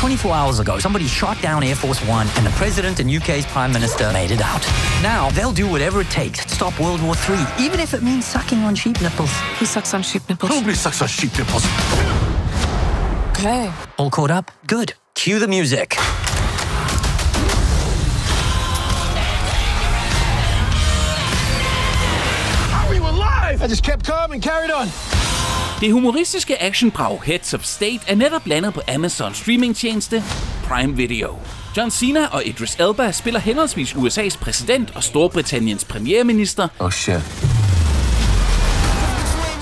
24 hours ago, somebody shot down Air Force One and the President and UK's Prime Minister made it out. Now, they'll do whatever it takes to stop World War III, even if it means sucking on sheep nipples. Who sucks on sheep nipples? Nobody sucks on sheep nipples. Okay. All caught up? Good. Cue the music. I just kept calm and carried on. Det humoristiske actionbrag Heads of State er netop landet på Amazon streamingtjeneste Prime Video. John Cena og Idris Elba spiller henholdsvis USA's præsident og Storbritanniens premierminister,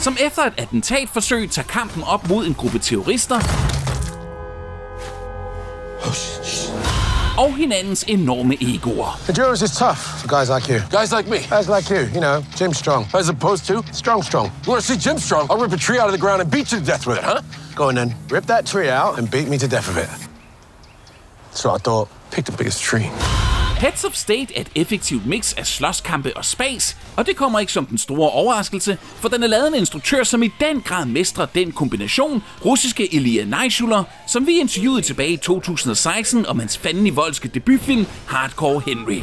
som efter et attentatforsøg tager kampen op mod en gruppe terrorister og hinandens enorme egoer. Endurance is tough for guys like you. Guys like me. Guys like you, you know, Jim Strong. As opposed to? Strong. You want to see Jim Strong? I'll rip a tree out of the ground and beat you to death with it, huh? Go on then. Rip that tree out and beat me to death with it. That's what I thought. Pick the biggest tree. Heads of State er et effektivt mix af slåskampe og spas, og det kommer ikke som den store overraskelse, for den er lavet af en instruktør, som i den grad mestrer den kombination, russiske Ilya Naishuller, som vi interviewede tilbage i 2016 om hans fandenivoldske voldske debutfilm Hardcore Henry.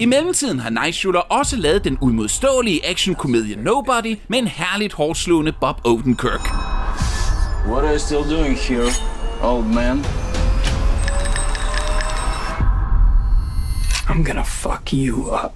I mellemtiden har Naishuller også lavet den uimodståelige actionkomedie Nobody med en herligt hårdslående Bob Odenkirk. What are you still doing here, old man? I'm gonna fuck you up.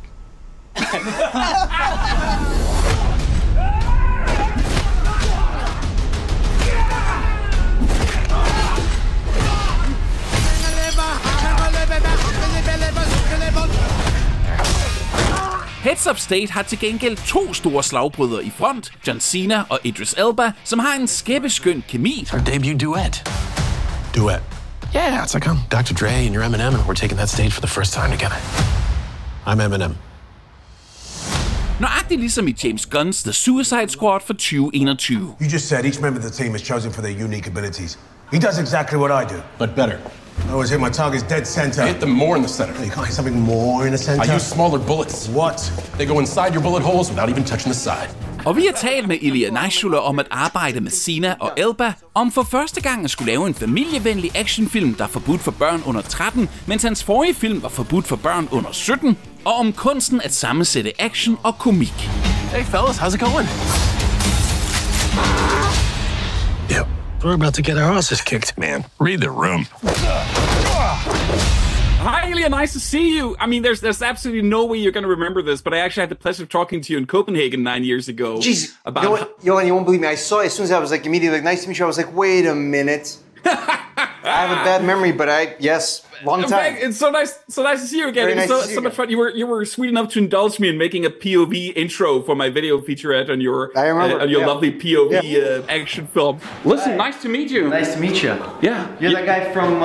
Heads of State har til gengæld to store slagbrydere i front, John Cena og Idris Elba, som har en skæppeskøn kemi. Our debut duet. Duet? Yeah, it's like I'm Dr. Dre and you're Eminem and we're taking that stage for the first time together. I'm Eminem. Nøjagtigt ligesom i James Gunn's The Suicide Squad for 2021. You just said each member of the team is chosen for their unique abilities. He does exactly what I do. But better. I always hit my targets dead center. I hit them more in the center. You can't hit something more in the center? I use smaller bullets. What? They go inside your bullet holes without even touching the side. Og vi har talt med Ilya Naishuller om at arbejde med Cena og Elba, om for første gang at skulle lave en familievenlig actionfilm, der er forbudt for børn under 13, mens hans forrige film var forbudt for børn under 17, og om kunsten at sammensætte action og komik. Hey fellas, how's it going? Yep, we're about to get our asses kicked. Man, read the room. Hi, Ilya. Nice to see you. I mean, there's absolutely no way you're going to remember this, but I actually had the pleasure of talking to you in Copenhagen 9 years ago. Jeez, you won't believe me. I saw it as soon as I was like immediately like, nice to meet you. I was like, wait a minute. I have a bad memory, but yes, long time. It's so nice to see you again. Very It's nice to see so you much fun. You were sweet enough to indulge me in making a POV intro for my video featurette on your lovely POV action film. Listen, nice to meet you. Nice to meet you. Yeah, you're that guy from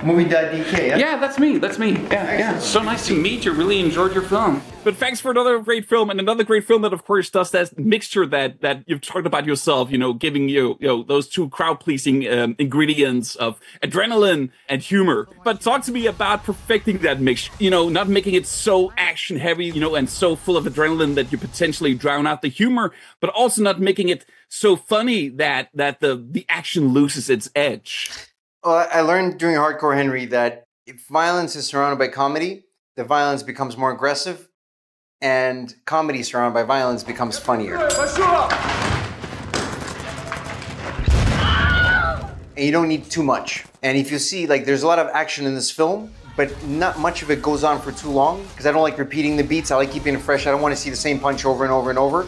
Moovy.dk. Yeah, that's me. Yeah. So nice to meet you. Really enjoyed your film. But thanks for another great film, and another great film that, of course, does that mixture that you've talked about yourself. You know, giving you those two crowd-pleasing ingredients of adrenaline and humor. But talk to me about perfecting that mix. You know, not making it so action-heavy, and so full of adrenaline that you potentially drown out the humor, but also not making it so funny that the action loses its edge. Well, I learned during Hardcore Henry that if violence is surrounded by comedy, the violence becomes more aggressive. And comedy surrounded by violence becomes funnier. And you don't need too much. And if you see, like, there's a lot of action in this film, but not much of it goes on for too long, because I don't like repeating the beats. I like keeping it fresh. I don't want to see the same punch over and over and over.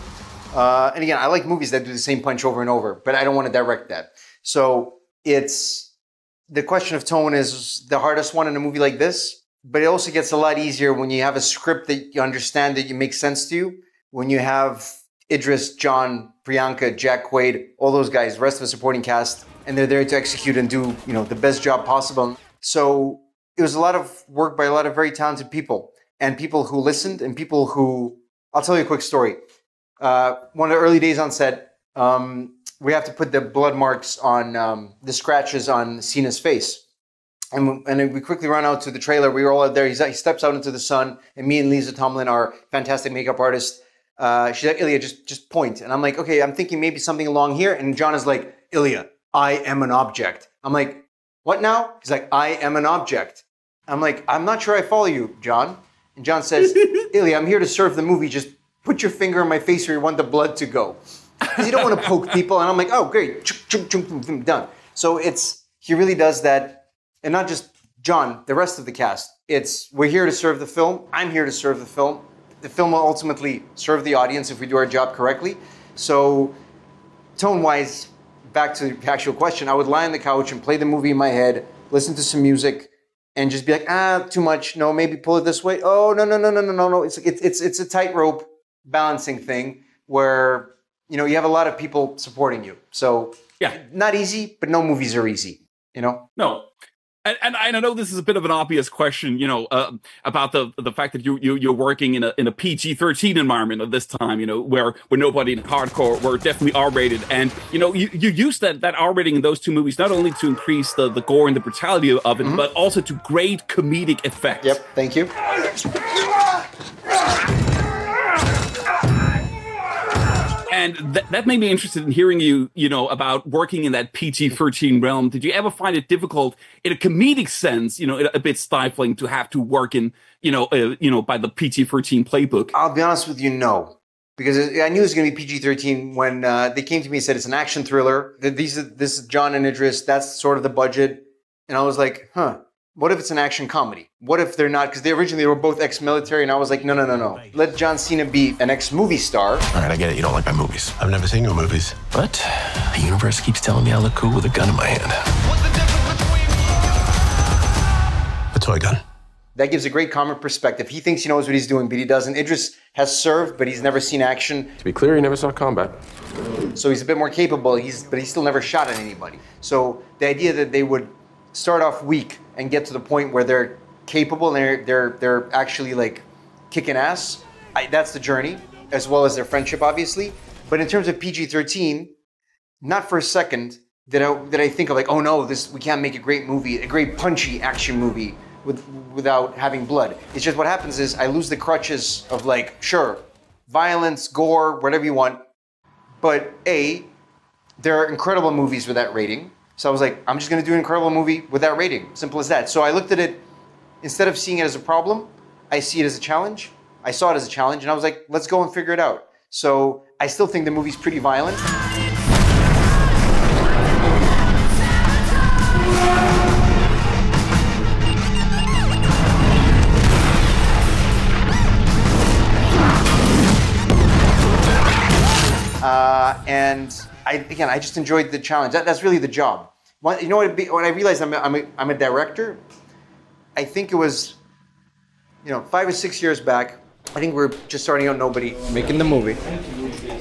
And again, I like movies that do the same punch over and over, but I don't want to direct that. So the question of tone is the hardest one in a movie like this. But it also gets a lot easier when you have a script that you understand, that you make sense to you. When you have Idris, John, Priyanka, Jack Quaid, all those guys, the rest of the supporting cast, and they're there to execute and do, the best job possible. So it was a lot of work by a lot of very talented people, and people who listened, and people who... I'll tell you a quick story. One of the early days on set, we have to put the blood marks on the scratches on Cena's face. And we quickly run out to the trailer. We were all out there. He steps out into the sun, and me and Lisa Tomlin, our fantastic makeup artist, She's like, Ilya, just point. And I'm like, okay, I'm thinking maybe something along here. And John is like, Ilya, I am an object. I'm like, what now? He's like, I am an object. I'm like, I'm not sure I follow you, John. And John says, Ilya, I'm here to serve the movie. Just put your finger in my face where you want the blood to go. Because you don't want to poke people. And I'm like, oh, great. Done. So he really does that. And not just John, the rest of the cast. We're here to serve the film. I'm here to serve the film. The film will ultimately serve the audience if we do our job correctly. So tone-wise, back to the actual question, I would lie on the couch and play the movie in my head, listen to some music, and just be like, too much. No, maybe pull it this way. Oh, no. It's a tightrope balancing thing where, you know, you have a lot of people supporting you. So yeah, not easy, but no movies are easy, you know? No. And I know this is a bit of an obvious question, you know, about the fact that you're working in a PG-13 environment at this time, you know, where nobody in hardcore were definitely R-rated, and you know you use that R-rating in those two movies not only to increase the gore and the brutality of it, but also to great comedic effect. Yep, thank you. And that made me interested in hearing you know, about working in that PG-13 realm. Did you ever find it difficult, in a comedic sense, you know, a bit stifling to have to work in, you know, by the PG-13 playbook? I'll be honest with you, no. Because I knew it was going to be PG-13 when they came to me and said it's an action thriller. This is John and Idris. That's sort of the budget. And I was like, what if it's an action comedy? What if they're not? Because they originally were both ex-military, and I was like, no. Let John Cena be an ex-movie star. All right, I get it. You don't like my movies. I've never seen your movies. But the universe keeps telling me I look cool with a gun in my hand. What's the difference between a toy gun? That gives a great comic perspective. He thinks he knows what he's doing, but he doesn't. Idris has served, but he's never seen action. To be clear, he never saw combat. So he's a bit more capable, but he's still never shot at anybody. So the idea that they would start off weak and get to the point where they're capable and they're actually like kicking ass, that's the journey, as well as their friendship, obviously. But in terms of PG-13, not for a second did I think of like, oh no, we can't make a great movie, a great punchy action movie without having blood. It's just what happens is I lose the crutches of like, sure, violence, gore, whatever you want, but there are incredible movies with that rating. So I was like, I'm just going to do an incredible movie with that rating. Simple as that. So I looked at it, instead of seeing it as a problem, I see it as a challenge. I saw it as a challenge, and I was like, let's go and figure it out. So I still think the movie's pretty violent. And I just enjoyed the challenge. That's really the job. You know what? When I realized I'm a director, I think it was, 5 or 6 years back. I think we were just starting out, nobody making the movie,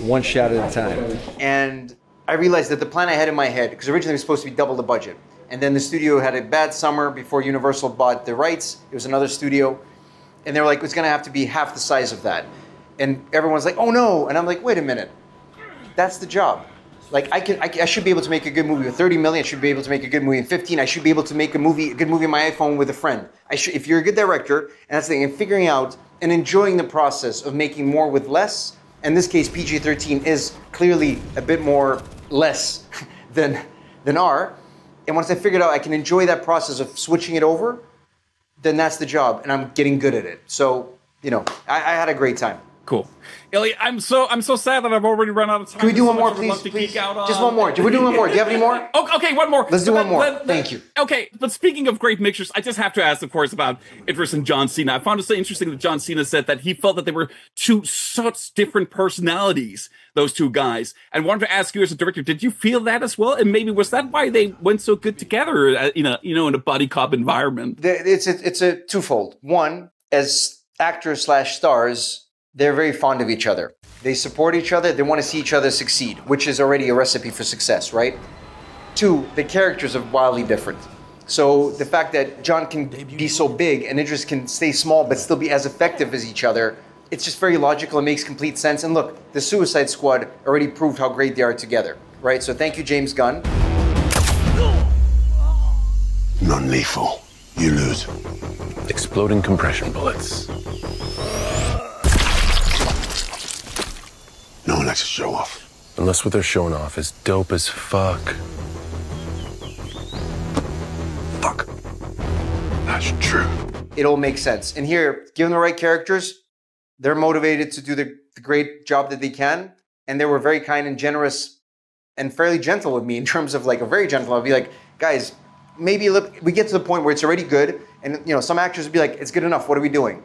one shot at a time. And I realized that the plan I had in my head, because originally it was supposed to be double the budget, and then the studio had a bad summer before Universal bought the rights. It was another studio, and they were like, it's going to have to be half the size of that. And everyone's like, oh no! And I'm like, wait a minute. That's the job. Like I should be able to make a good movie with 30 million. I should be able to make a good movie in 15. I should be able to make a good movie on my iPhone with a friend. If you're a good director, and that's the thing, and figuring out and enjoying the process of making more with less. In this case, PG-13 is clearly a bit more less than R. And once I figured out I can enjoy that process of switching it over, then that's the job, and I'm getting good at it. So I had a great time. Cool. Ilya, I'm so sad that I've already run out of time. Can we do one more, please? Just one more. We're doing one more. Do you have any more? Okay, one more. Let's do one more. Thank you. Okay, but speaking of great mixtures, I just have to ask, of course, about Idris and John Cena. I found it so interesting that John Cena said that he felt that they were two such different personalities, those two guys. And wanted to ask you as a director, did you feel that as well? And maybe was that why they went so good together, in a buddy cop environment? It's a twofold. One, as actors/stars, they're very fond of each other. They support each other. They want to see each other succeed, which is already a recipe for success, right? Two, the characters are wildly different. So the fact that John can be so big and Idris can stay small but still be as effective as each other, it's just very logical. It makes complete sense. And look, the Suicide Squad already proved how great they are together, right? So thank you, James Gunn. Non-lethal. You lose. Exploding compression bullets. likes to show off. Unless what they're showing off is dope as fuck. Fuck. That's true. It all makes sense. And here, given the right characters, they're motivated to do the great job that they can. And they were very kind and generous and fairly gentle with me in terms of like a very gentle. I'd be like, guys, maybe we get to the point where it's already good. And you know, some actors would be like, it's good enough. What are we doing?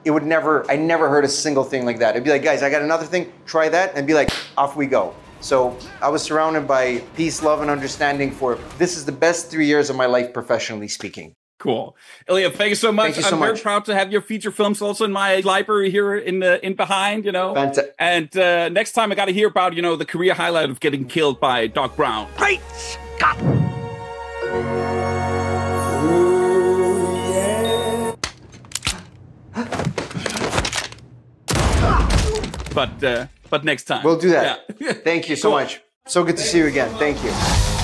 I never heard a single thing like that. It'd be like, guys, I got another thing, try that, and be like, off we go. So I was surrounded by peace, love, and understanding this is the best 3 years of my life, professionally speaking. Cool. Ilya, thank you so much. Thank you so I'm very proud to have your feature films also in my library here in behind, you know. Fantastic. And next time I got to hear about, you know, the career highlight of getting killed by Doc Brown. Great Scott! But next time. We'll do that. Yeah. Thank you so much. So good to see you again. Thank you.